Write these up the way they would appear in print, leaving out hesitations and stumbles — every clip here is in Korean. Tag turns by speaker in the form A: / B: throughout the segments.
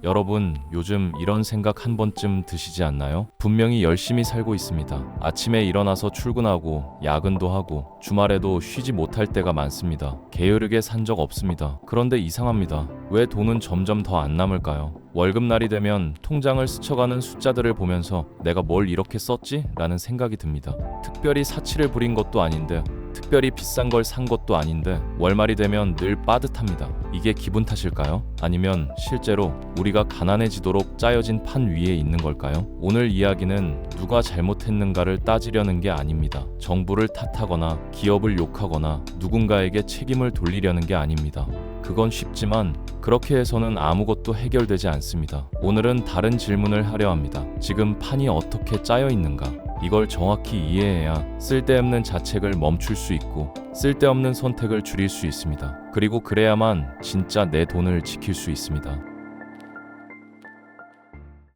A: 여러분, 요즘 이런 생각 한 번쯤 드시지 않나요? 분명히 열심히 살고 있습니다. 아침에 일어나서 출근하고 야근도 하고 주말에도 쉬지 못할 때가 많습니다. 게으르게 산 적 없습니다. 그런데 이상합니다. 왜 돈은 점점 더 안 남을까요? 월급날이 되면 통장을 스쳐가는 숫자들을 보면서 내가 뭘 이렇게 썼지? 라는 생각이 듭니다. 특별히 사치를 부린 것도 아닌데, 특별히 비싼 걸 산 것도 아닌데 월말이 되면 늘 빠듯합니다. 이게 기분 탓일까요? 아니면 실제로 우리가 가난해지도록 짜여진 판 위에 있는 걸까요? 오늘 이야기는 누가 잘못했는가를 따지려는 게 아닙니다. 정부를 탓하거나 기업을 욕하거나 누군가에게 책임을 돌리려는 게 아닙니다. 그건 쉽지만 그렇게 해서는 아무것도 해결되지 않습니다. 오늘은 다른 질문을 하려 합니다. 지금 판이 어떻게 짜여 있는가? 이걸 정확히 이해해야 쓸데없는 자책을 멈출 수 있고 쓸데없는 선택을 줄일 수 있습니다. 그리고 그래야만 진짜 내 돈을 지킬 수 있습니다.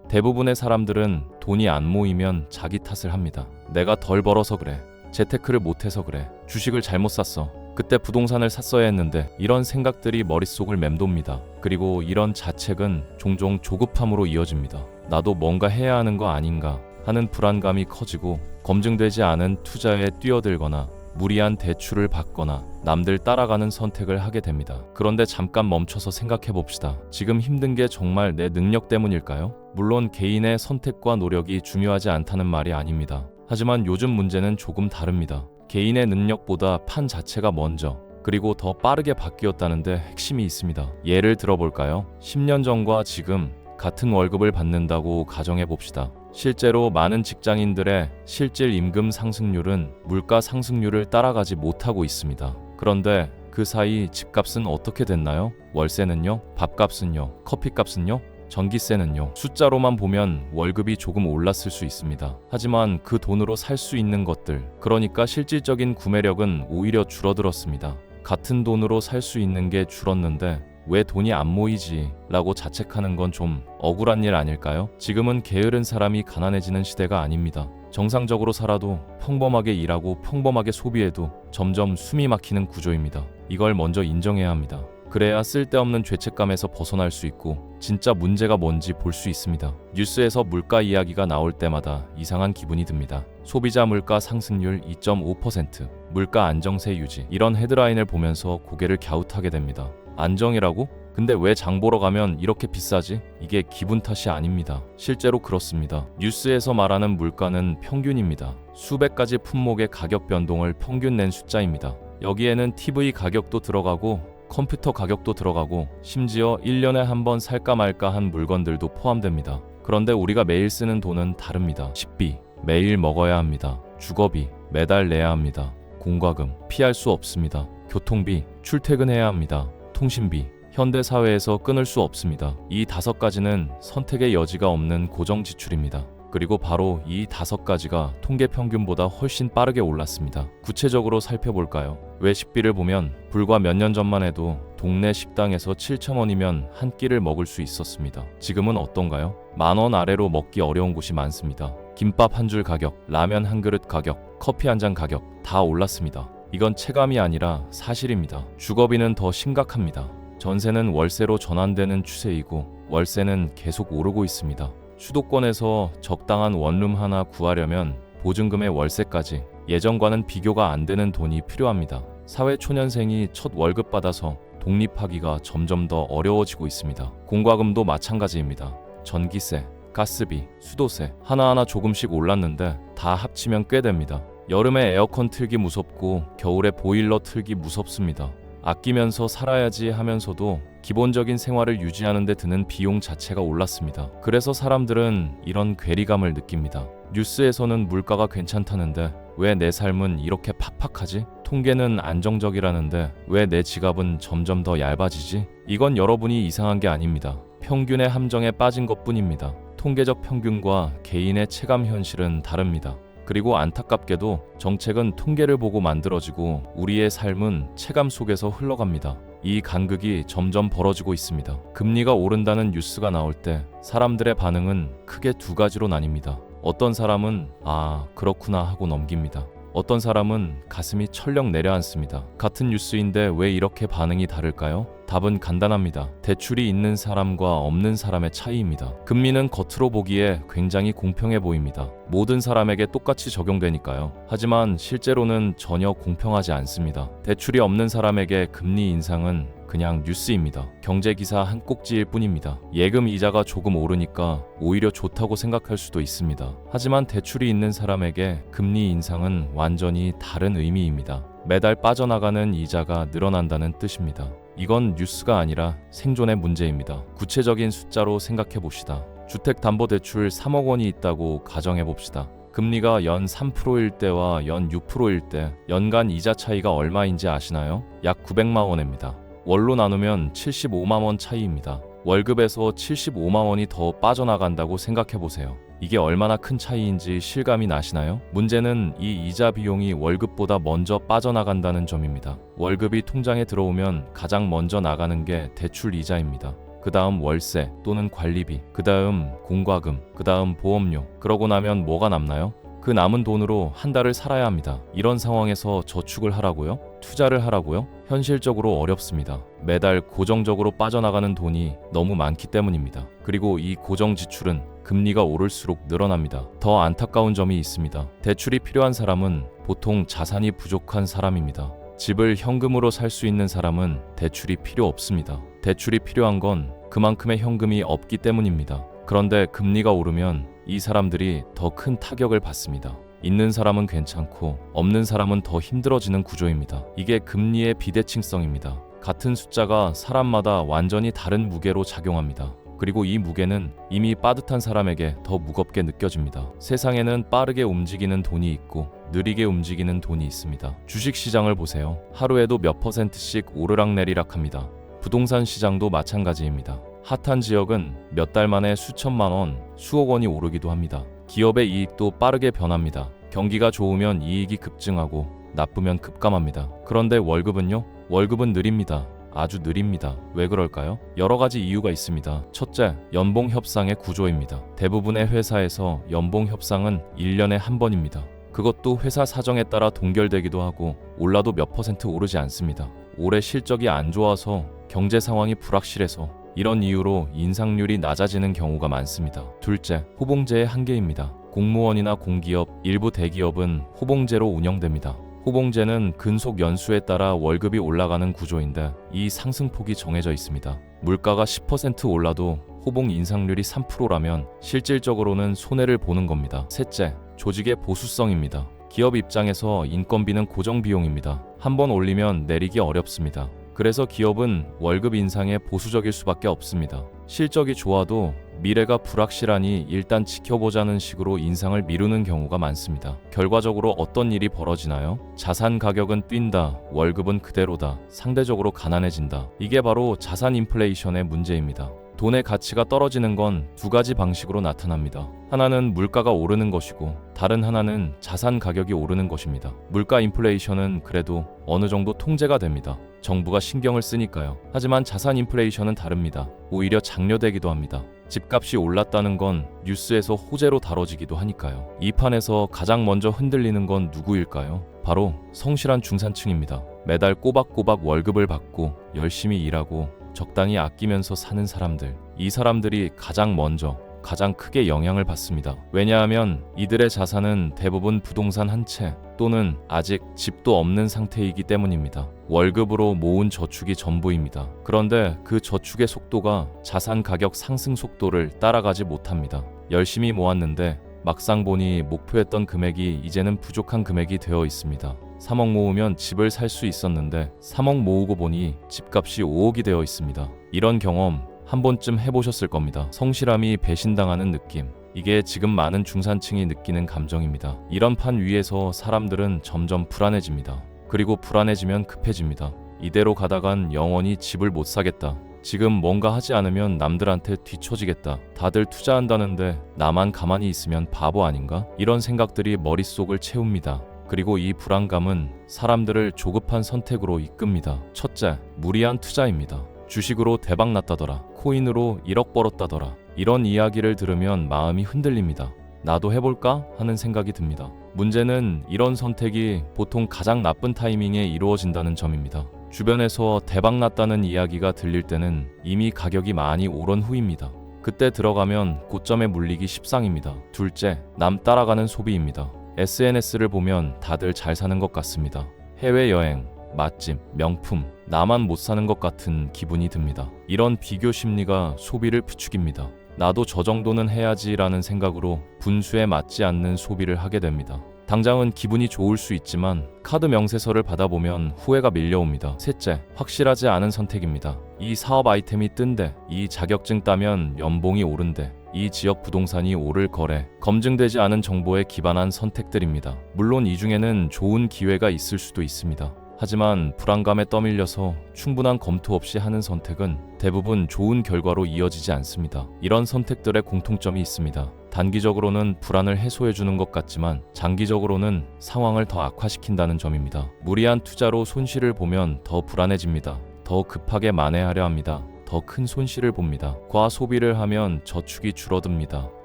A: 대부분의 사람들은 돈이 안 모이면 자기 탓을 합니다. 내가 덜 벌어서 그래. 재테크를 못해서 그래. 주식을 잘못 샀어. 그때 부동산을 샀어야 했는데. 이런 생각들이 머릿속을 맴돕니다. 그리고 이런 자책은 종종 조급함으로 이어집니다. 나도 뭔가 해야 하는 거 아닌가 하는 불안감이 커지고 검증되지 않은 투자에 뛰어들거나 무리한 대출을 받거나 남들 따라가는 선택을 하게 됩니다. 그런데 잠깐 멈춰서 생각해 봅시다. 지금 힘든 게 정말 내 능력 때문일까요? 물론 개인의 선택과 노력이 중요하지 않다는 말이 아닙니다. 하지만 요즘 문제는 조금 다릅니다. 개인의 능력보다 판 자체가 먼저 그리고 더 빠르게 바뀌었다는데 핵심이 있습니다. 예를 들어볼까요? 10년 전과 지금 같은 월급을 받는다고 가정해 봅시다. 실제로 많은 직장인들의 실질 임금 상승률은 물가 상승률을 따라가지 못하고 있습니다. 그런데 그 사이 집값은 어떻게 됐나요? 월세는요? 밥값은요? 커피값은요? 전기세는요? 숫자로만 보면 월급이 조금 올랐을 수 있습니다. 하지만 그 돈으로 살 수 있는 것들, 그러니까 실질적인 구매력은 오히려 줄어들었습니다. 같은 돈으로 살 수 있는 게 줄었는데 왜 돈이 안 모이지? 라고 자책하는 건 좀 억울한 일 아닐까요? 지금은 게으른 사람이 가난해지는 시대가 아닙니다. 정상적으로 살아도 평범하게 일하고 평범하게 소비해도 점점 숨이 막히는 구조입니다. 이걸 먼저 인정해야 합니다. 그래야 쓸데없는 죄책감에서 벗어날 수 있고 진짜 문제가 뭔지 볼 수 있습니다. 뉴스에서 물가 이야기가 나올 때마다 이상한 기분이 듭니다. 소비자 물가 상승률 2.5%, 물가 안정세 유지, 이런 헤드라인을 보면서 고개를 갸웃하게 됩니다. 안정이라고? 근데 왜 장 보러 가면 이렇게 비싸지? 이게 기분 탓이 아닙니다. 실제로 그렇습니다. 뉴스에서 말하는 물가는 평균입니다. 수백 가지 품목의 가격 변동을 평균 낸 숫자입니다. 여기에는 TV 가격도 들어가고 컴퓨터 가격도 들어가고 심지어 1년에 한 번 살까 말까 한 물건들도 포함됩니다. 그런데 우리가 매일 쓰는 돈은 다릅니다. 식비, 매일 먹어야 합니다. 주거비, 매달 내야 합니다. 공과금, 피할 수 없습니다. 교통비, 출퇴근해야 합니다. 통신비, 현대사회에서 끊을 수 없습니다. 이 5가지는 선택의 여지가 없는 고정 지출입니다. 그리고 바로 이 5가지가 통계 평균보다 훨씬 빠르게 올랐습니다. 구체적으로 살펴볼까요? 왜 식비를 보면 불과 몇 년 전만 해도 동네 식당에서 7,000원이면 한 끼를 먹을 수 있었습니다. 지금은 어떤가요? 10,000원 아래로 먹기 어려운 곳이 많습니다. 김밥 한 줄 가격, 라면 한 그릇 가격, 커피 한 잔 가격 다 올랐습니다. 이건 체감이 아니라 사실입니다. 주거비는 더 심각합니다. 전세는 월세로 전환되는 추세이고 월세는 계속 오르고 있습니다. 수도권에서 적당한 원룸 하나 구하려면 보증금의 월세까지 예전과는 비교가 안 되는 돈이 필요합니다. 사회초년생이 첫 월급 받아서 독립하기가 점점 더 어려워지고 있습니다. 공과금도 마찬가지입니다. 전기세, 가스비, 수도세 하나하나 조금씩 올랐는데 다 합치면 꽤 됩니다. 여름에 에어컨 틀기 무섭고 겨울에 보일러 틀기 무섭습니다. 아끼면서 살아야지 하면서도 기본적인 생활을 유지하는 데 드는 비용 자체가 올랐습니다. 그래서 사람들은 이런 괴리감을 느낍니다. 뉴스에서는 물가가 괜찮다는데 왜 내 삶은 이렇게 팍팍하지? 통계는 안정적이라는데 왜 내 지갑은 점점 더 얇아지지? 이건 여러분이 이상한 게 아닙니다. 평균의 함정에 빠진 것뿐입니다. 통계적 평균과 개인의 체감 현실은 다릅니다. 그리고 안타깝게도 정책은 통계를 보고 만들어지고 우리의 삶은 체감 속에서 흘러갑니다. 이 간극이 점점 벌어지고 있습니다. 금리가 오른다는 뉴스가 나올 때 사람들의 반응은 크게 2가지로 나뉩니다. 어떤 사람은 아, 그렇구나 하고 넘깁니다. 어떤 사람은 가슴이 철렁 내려앉습니다. 같은 뉴스인데 왜 이렇게 반응이 다를까요? 답은 간단합니다. 대출이 있는 사람과 없는 사람의 차이입니다. 금리는 겉으로 보기에 굉장히 공평해 보입니다. 모든 사람에게 똑같이 적용되니까요. 하지만 실제로는 전혀 공평하지 않습니다. 대출이 없는 사람에게 금리 인상은 그냥 뉴스입니다. 경제 기사 한 꼭지일 뿐입니다. 예금 이자가 조금 오르니까 오히려 좋다고 생각할 수도 있습니다. 하지만 대출이 있는 사람에게 금리 인상은 완전히 다른 의미입니다. 매달 빠져나가는 이자가 늘어난다는 뜻입니다. 이건 뉴스가 아니라 생존의 문제입니다. 구체적인 숫자로 생각해 봅시다. 주택담보대출 3억 원이 있다고 가정해 봅시다. 금리가 연 3%일 때와 연 6%일 때 연간 이자 차이가 얼마인지 아시나요? 약 900만 원입니다. 월로 나누면 75만 원 차이입니다. 월급에서 75만 원이 더 빠져나간다고 생각해 보세요. 이게 얼마나 큰 차이인지 실감이 나시나요? 문제는 이 이자 비용이 월급보다 먼저 빠져나간다는 점입니다. 월급이 통장에 들어오면 가장 먼저 나가는 게 대출 이자입니다. 그 다음 월세 또는 관리비, 그 다음 공과금, 그 다음 보험료. 그러고 나면 뭐가 남나요? 그 남은 돈으로 한 달을 살아야 합니다. 이런 상황에서 저축을 하라고요? 투자를 하라고요? 현실적으로 어렵습니다. 매달 고정적으로 빠져나가는 돈이 너무 많기 때문입니다. 그리고 이 고정 지출은 금리가 오를수록 늘어납니다. 더 안타까운 점이 있습니다. 대출이 필요한 사람은 보통 자산이 부족한 사람입니다. 집을 현금으로 살 수 있는 사람은 대출이 필요 없습니다. 대출이 필요한 건 그만큼의 현금이 없기 때문입니다. 그런데 금리가 오르면 이 사람들이 더 큰 타격을 받습니다. 있는 사람은 괜찮고 없는 사람은 더 힘들어지는 구조입니다. 이게 금리의 비대칭성입니다. 같은 숫자가 사람마다 완전히 다른 무게로 작용합니다. 그리고 이 무게는 이미 빠듯한 사람에게 더 무겁게 느껴집니다. 세상에는 빠르게 움직이는 돈이 있고 느리게 움직이는 돈이 있습니다. 주식시장을 보세요. 하루에도 몇 %씩 오르락내리락 합니다. 부동산 시장도 마찬가지입니다. 핫한 지역은 몇 달 만에 수천만 원, 수억 원이 오르기도 합니다. 기업의 이익도 빠르게 변합니다. 경기가 좋으면 이익이 급증하고 나쁘면 급감합니다. 그런데 월급은요? 월급은 느립니다. 아주 느립니다. 왜 그럴까요? 여러 가지 이유가 있습니다. 첫째, 연봉 협상의 구조입니다. 대부분의 회사에서 연봉 협상은 1년에 한 번입니다. 그것도 회사 사정에 따라 동결되기도 하고 올라도 몇 % 오르지 않습니다. 올해 실적이 안 좋아서 경제 상황이 불확실해서 이런 이유로 인상률이 낮아지는 경우가 많습니다. 둘째, 호봉제의 한계입니다. 공무원이나 공기업, 일부 대기업은 호봉제로 운영됩니다. 호봉제는 근속 연수에 따라 월급이 올라가는 구조인데 이 상승폭이 정해져 있습니다. 물가가 10% 올라도 호봉 인상률이 3%라면 실질적으로는 손해를 보는 겁니다. 셋째, 조직의 보수성입니다. 기업 입장에서 인건비는 고정 비용입니다. 한번 올리면 내리기 어렵습니다. 그래서 기업은 월급 인상에 보수적일 수밖에 없습니다. 실적이 좋아도 미래가 불확실하니 일단 지켜보자는 식으로 인상을 미루는 경우가 많습니다. 결과적으로 어떤 일이 벌어지나요? 자산 가격은 뛴다, 월급은 그대로다, 상대적으로 가난해진다. 이게 바로 자산 인플레이션의 문제입니다. 돈의 가치가 떨어지는 건 두 가지 방식으로 나타납니다. 하나는 물가가 오르는 것이고 다른 하나는 자산 가격이 오르는 것입니다. 물가 인플레이션은 그래도 어느 정도 통제가 됩니다. 정부가 신경을 쓰니까요. 하지만 자산 인플레이션은 다릅니다. 오히려 장려되기도 합니다. 집값이 올랐다는 건 뉴스에서 호재로 다뤄지기도 하니까요. 이 판에서 가장 먼저 흔들리는 건 누구일까요? 바로 성실한 중산층입니다. 매달 꼬박꼬박 월급을 받고 열심히 일하고 적당히 아끼면서 사는 사람들. 이 사람들이 가장 먼저 가장 크게 영향을 받습니다. 왜냐하면 이들의 자산은 대부분 부동산 한 채 또는 아직 집도 없는 상태이기 때문입니다. 월급으로 모은 저축이 전부입니다. 그런데 그 저축의 속도가 자산 가격 상승 속도를 따라가지 못합니다. 열심히 모았는데 막상 보니 목표했던 금액이 이제는 부족한 금액이 되어 있습니다. 3억 모으면 집을 살 수 있었는데 3억 모으고 보니 집값이 5억이 되어 있습니다. 이런 경험 한 번쯤 해보셨을 겁니다. 성실함이 배신당하는 느낌. 이게 지금 많은 중산층이 느끼는 감정입니다. 이런 판 위에서 사람들은 점점 불안해집니다. 그리고 불안해지면 급해집니다. 이대로 가다간 영원히 집을 못 사겠다. 지금 뭔가 하지 않으면 남들한테 뒤처지겠다. 다들 투자한다는데 나만 가만히 있으면 바보 아닌가? 이런 생각들이 머릿속을 채웁니다. 그리고 이 불안감은 사람들을 조급한 선택으로 이끕니다. 첫째, 무리한 투자입니다. 주식으로 대박 났다더라. 코인으로 1억 벌었다더라. 이런 이야기를 들으면 마음이 흔들립니다. 나도 해볼까 하는 생각이 듭니다. 문제는 이런 선택이 보통 가장 나쁜 타이밍에 이루어진다는 점입니다. 주변에서 대박났다는 이야기가 들릴 때는 이미 가격이 많이 오른 후입니다. 그때 들어가면 고점에 물리기 십상입니다. 둘째, 남 따라가는 소비입니다. SNS를 보면 다들 잘 사는 것 같습니다. 해외여행, 맛집, 명품, 나만 못 사는 것 같은 기분이 듭니다. 이런 비교 심리가 소비를 부추깁니다. 나도 저 정도는 해야지라는 생각으로 분수에 맞지 않는 소비를 하게 됩니다. 당장은 기분이 좋을 수 있지만 카드 명세서를 받아보면 후회가 밀려옵니다. 셋째, 확실하지 않은 선택입니다. 이 사업 아이템이 뜬대, 이 자격증 따면 연봉이 오른대, 이 지역 부동산이 오를 거래, 검증되지 않은 정보에 기반한 선택들입니다. 물론 이 중에는 좋은 기회가 있을 수도 있습니다. 하지만 불안감에 떠밀려서 충분한 검토 없이 하는 선택은 대부분 좋은 결과로 이어지지 않습니다. 이런 선택들의 공통점이 있습니다. 단기적으로는 불안을 해소해주는 것 같지만 장기적으로는 상황을 더 악화시킨다는 점입니다. 무리한 투자로 손실을 보면 더 불안해집니다. 더 급하게 만회하려 합니다. 더 큰 손실을 봅니다. 과소비를 하면 저축이 줄어듭니다.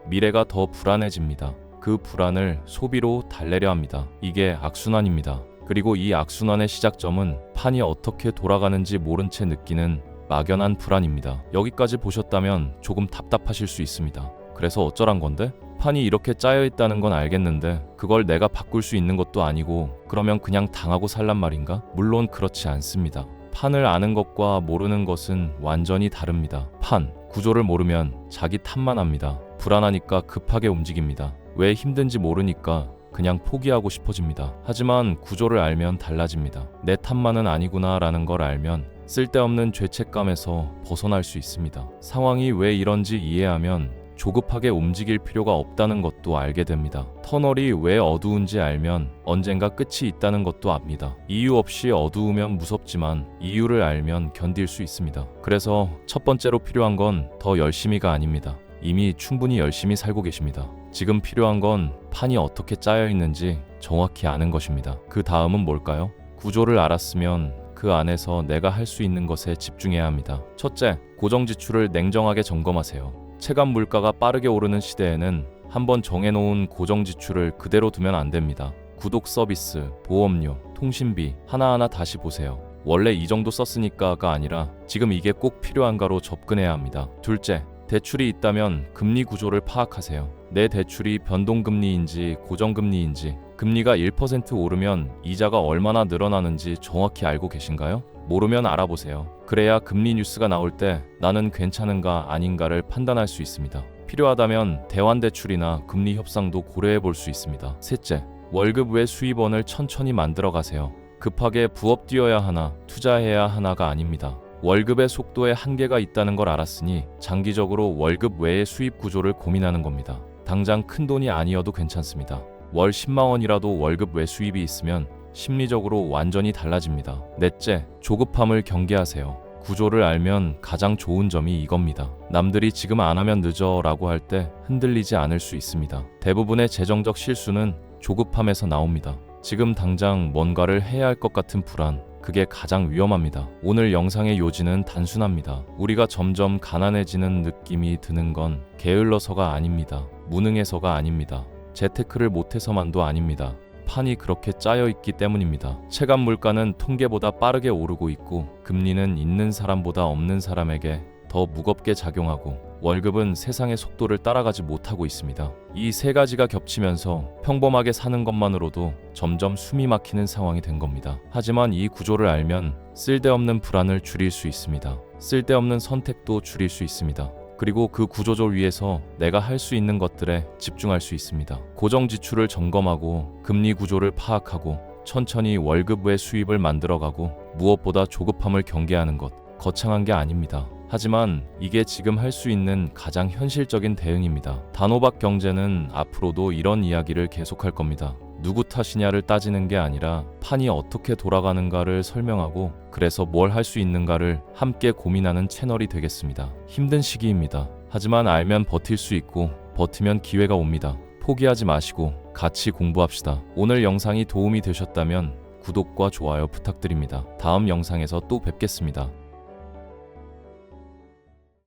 A: 미래가 더 불안해집니다. 그 불안을 소비로 달래려 합니다. 이게 악순환입니다. 그리고 이 악순환의 시작점은 판이 어떻게 돌아가는지 모른 채 느끼는 막연한 불안입니다. 여기까지 보셨다면 조금 답답하실 수 있습니다. 그래서 어쩌란 건데? 판이 이렇게 짜여 있다는 건 알겠는데 그걸 내가 바꿀 수 있는 것도 아니고 그러면 그냥 당하고 살란 말인가? 물론 그렇지 않습니다. 판을 아는 것과 모르는 것은 완전히 다릅니다. 판, 구조를 모르면 자기 탓만 합니다. 불안하니까 급하게 움직입니다. 왜 힘든지 모르니까 그냥 포기하고 싶어집니다. 하지만 구조를 알면 달라집니다. 내 탓만은 아니구나 라는 걸 알면 쓸데없는 죄책감에서 벗어날 수 있습니다. 상황이 왜 이런지 이해하면 조급하게 움직일 필요가 없다는 것도 알게 됩니다. 터널이 왜 어두운지 알면 언젠가 끝이 있다는 것도 압니다. 이유 없이 어두우면 무섭지만 이유를 알면 견딜 수 있습니다. 그래서 첫 번째로 필요한 건 더 열심히가 아닙니다. 이미 충분히 열심히 살고 계십니다. 지금 필요한 건 판이 어떻게 짜여 있는지 정확히 아는 것입니다. 그 다음은 뭘까요? 구조를 알았으면 그 안에서 내가 할 수 있는 것에 집중해야 합니다. 첫째, 고정 지출을 냉정하게 점검하세요. 체감 물가가 빠르게 오르는 시대에는 한번 정해놓은 고정 지출을 그대로 두면 안 됩니다. 구독 서비스, 보험료, 통신비 하나하나 다시 보세요. 원래 이 정도 썼으니까가 아니라 지금 이게 꼭 필요한가로 접근해야 합니다. 둘째, 대출이 있다면 금리 구조를 파악하세요. 내 대출이 변동금리인지 고정금리인지, 금리가 1% 오르면 이자가 얼마나 늘어나는지 정확히 알고 계신가요? 모르면 알아보세요. 그래야 금리 뉴스가 나올 때 나는 괜찮은가 아닌가를 판단할 수 있습니다. 필요하다면 대환대출이나 금리 협상도 고려해 볼 수 있습니다. 셋째, 월급 외 수입원을 천천히 만들어 가세요. 급하게 부업 뛰어야 하나, 투자해야 하나가 아닙니다. 월급의 속도에 한계가 있다는 걸 알았으니 장기적으로 월급 외의 수입 구조를 고민하는 겁니다. 당장 큰 돈이 아니어도 괜찮습니다. 월 10만 원이라도 월급 외 수입이 있으면 심리적으로 완전히 달라집니다. 넷째, 조급함을 경계하세요. 구조를 알면 가장 좋은 점이 이겁니다. 남들이 지금 안 하면 늦어 라고 할 때 흔들리지 않을 수 있습니다. 대부분의 재정적 실수는 조급함에서 나옵니다. 지금 당장 뭔가를 해야 할 것 같은 불안, 그게 가장 위험합니다. 오늘 영상의 요지는 단순합니다. 우리가 점점 가난해지는 느낌이 드는 건 게을러서가 아닙니다. 무능해서가 아닙니다. 재테크를 못해서만도 아닙니다. 판이 그렇게 짜여 있기 때문입니다. 체감 물가는 통계보다 빠르게 오르고 있고 금리는 있는 사람보다 없는 사람에게 더 무겁게 작용하고 월급은 세상의 속도를 따라가지 못하고 있습니다. 이 세 가지가 겹치면서 평범하게 사는 것만으로도 점점 숨이 막히는 상황이 된 겁니다. 하지만 이 구조를 알면 쓸데없는 불안을 줄일 수 있습니다. 쓸데없는 선택도 줄일 수 있습니다. 그리고 그 구조조 위에서 내가 할 수 있는 것들에 집중할 수 있습니다. 고정 지출을 점검하고 금리 구조를 파악하고 천천히 월급 외 수입을 만들어가고 무엇보다 조급함을 경계하는 것, 거창한 게 아닙니다. 하지만 이게 지금 할 수 있는 가장 현실적인 대응입니다. 단호박 경제는 앞으로도 이런 이야기를 계속할 겁니다. 누구 탓이냐를 따지는 게 아니라 판이 어떻게 돌아가는가를 설명하고 그래서 뭘 할 수 있는가를 함께 고민하는 채널이 되겠습니다. 힘든 시기입니다. 하지만 알면 버틸 수 있고 버티면 기회가 옵니다. 포기하지 마시고 같이 공부합시다. 오늘 영상이 도움이 되셨다면 구독과 좋아요 부탁드립니다. 다음 영상에서 또 뵙겠습니다.